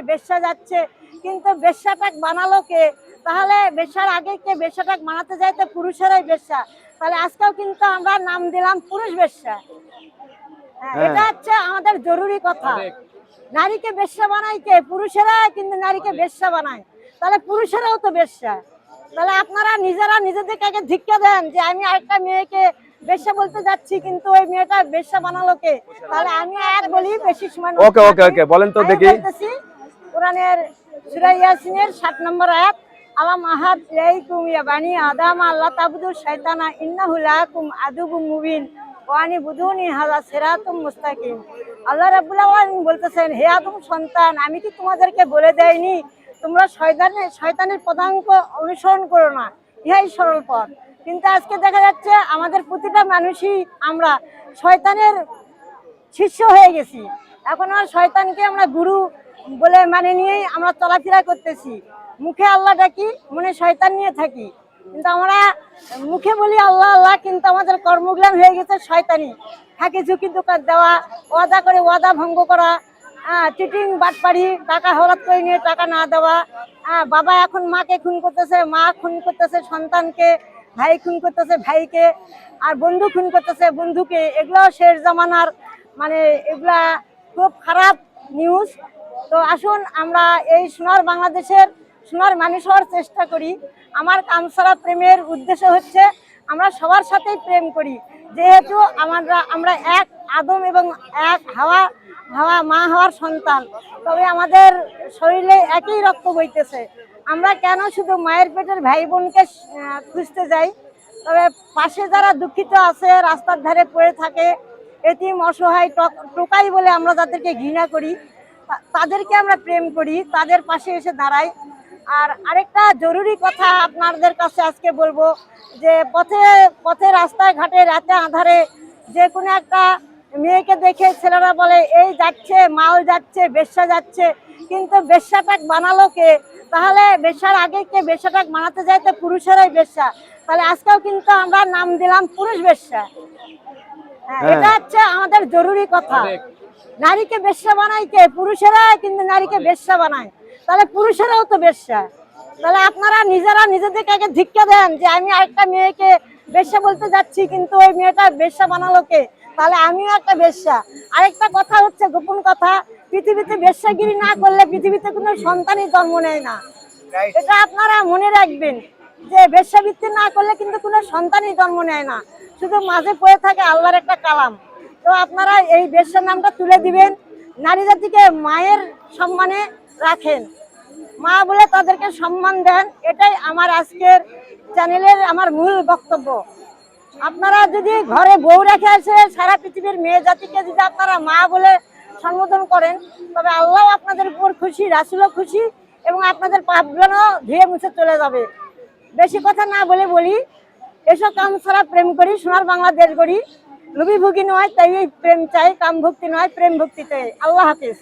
বেশ্যা যাচ্ছে, কিন্তু বেশ্যাটাক বানালো কে? তাহলে বেশ্যার আগে কে বেশ্যাটাক বানাতে যায়? তো পুরুষেরাই বেশ্যা। তাহলে আজকেও কিন্তু আমরা নাম দিলাম পুরুষ বেশ্যা। এটা হচ্ছে আমাদের জরুরি কথা। নারীকে বেশ্যা বানায় কে? পুরুষেরা, কিন্তু নারীকে বেশ্যা বানায়। তাহলে পুরুষেরাও তো বেশ্যা। তাহলে আপনারা নিজেরা নিজেদেরকে আগে ধিক্কা দেন যে আমি আরেকটা মেয়েকে বেশ্যা বলতে যাচ্ছি, কিন্তু ওই মেয়েটা বেশ্যা বানালো কে? তাহলে আমি আয়াত বলি, বেশি সময় ওকে ওকে ওকে বলেন তো দেখি। বলতেছি কোরআনের সূরা ইয়াসিনের 7 নম্বর আয়াত, আলাম আহাদ ইলাইকুম ইয়া বানি আদম আল্লাহ তাবুদু শাইতানা ইন্নাহু লাকুম আদুবুম মুবিন ওয়া আনিবুদুনি হাযা সিরাতুম মুস্তাকিম। আল্লাহ রাব্বুল আলামিন বলতেছেন, হে আদম সন্তান, আমি কি তোমাদেরকে বলে দেইনি তোমরা শয়তানের পদাঙ্ক অনুসরণ করো না, ইহাই সরল পথ। কিন্তু আজকে দেখা যাচ্ছে আমাদের প্রতিটা মানুষই আমরা শয়তানের শিষ্য হয়ে গেছি। এখন আর শয়তানকে আমরা গুরু বলে মানে নিয়েই আমরা চলাফেরা করতেছি। মুখে আল্লাহ ডাকি, মনে শয়তান নিয়ে থাকি। কিন্তু আমরা মুখে বলি আল্লাহ আল্লাহ, কিন্তু আমাদের কর্মজ্ঞান হয়ে গেছে শয়তানি। ফাঁকি ঝুঁকি দোকান দেওয়া, ওয়াদা করে ওয়াদা ভঙ্গ করা, চিটিং বাটপাড়ি, টাকা হলাত করে নিয়ে টাকা না দেওয়া। বাবা এখন মাকে খুন করতেছে, মা খুন করতেছে সন্তানকে, ভাই খুন করতেছে ভাইকে, আর বন্ধু খুন করতেছে বন্ধুকে। এগুলো শেষ জামানার মানে এগুলা খুব খারাপ নিউজ। তো আসুন আমরা এই সোনার বাংলাদেশের সোনার মানুষ হওয়ার চেষ্টা করি। আমার কামসারা প্রেমের উদ্দেশ্য হচ্ছে আমরা সবার সাথেই প্রেম করি, যেহেতু আমরা এক আদম এবং এক হাওয়া মা হওয়ার সন্তান। তবে আমাদের শরীরে একই রক্ত বইতেছে। আমরা কেন শুধু মায়ের পেটের ভাই বোনকে খুঁজতে যাই? তবে পাশে যারা দুঃখিত আছে, রাস্তার ধারে পড়ে থাকে, এতিম অসহায় টোকাই বলে আমরা যাদেরকে ঘৃণা করি, তাদেরকে আমরা প্রেম করি, তাদের পাশে এসে দাঁড়াই। আর আরেকটা জরুরি কথা আপনাদের কাছে আজকে বলবো, যে পথে রাস্তায় ঘাটে রাতে আঁধারে যে কোনো একটা মেয়েকে দেখে ছেলেরা বলে এই যাচ্ছে, মাল যাচ্ছে, বেশ্যা যাচ্ছে, কিন্তু বেশ্যাটাক বানালো কে? তাহলে বেশ্যার আগে কে বেশ্যাটাক বানাতে যায়? তো পুরুষেরাই বেশ্যা। তাহলে আজকেও কিন্তু আমরা নাম দিলাম পুরুষ বেশ্যা। এটা হচ্ছে আমাদের জরুরি কথা। নারীকে বেশ্যা বানায় কে? পুরুষেরা, কিন্তু নারীকে বেশ্যা বানায়। তাহলে পুরুষেরাও তো বেশ্যা। তাহলে আপনারা নিজেরা নিজেদেরকে আগে ধিক্কা দেন যে আমি আরেকটা মেয়েকে বেশ্যা বলতে যাচ্ছি, কিন্তু ওই মেয়েটা বেশ্যা বানালো কে? তাহলে আমিও একটা বেশ্যা। আরেকটা কথা হচ্ছে, গোপন কথা, পৃথিবীতে বেশ্যাগিরি না করলে পৃথিবীতে কোনো সন্তানই জন্ম নেয় না। এটা আপনারা মনে রাখবেন, যে বেশ্যাবৃত্তি না করলে কিন্তু কোনো সন্তানই জন্ম নেয় না, শুধু মাঝে পড়ে থাকে আল্লাহর একটা কালাম। তো আপনারা এই বেশ্যার নামটা তুলে দিবেন, নারী জাতিকে মায়ের সম্মানে রাখেন, মা বলে তাদেরকে সম্মান দেন। এটাই আমার আজকের চ্যানেলের আমার মূল বক্তব্য। আপনারা যদি ঘরে বউ রেখে আসে সারা পৃথিবীর মেয়ে জাতিকে যদি আপনারা মা বলে সম্বোধন করেন, তবে আল্লাহ আপনাদের উপর খুশি, রাসূলও খুশি, এবং আপনাদের পাপগুলো ধুয়ে মুছে চলে যাবে। বেশি কথা না বলে বলি, এসব কাম ছাড়া প্রেম করি, সোনার বাংলাদেশ গড়ি, লোভী ভুগি নয় তাই প্রেম চাই, কাম ভক্তি নয় প্রেম ভক্তি চাই। আল্লাহ হাফেজ।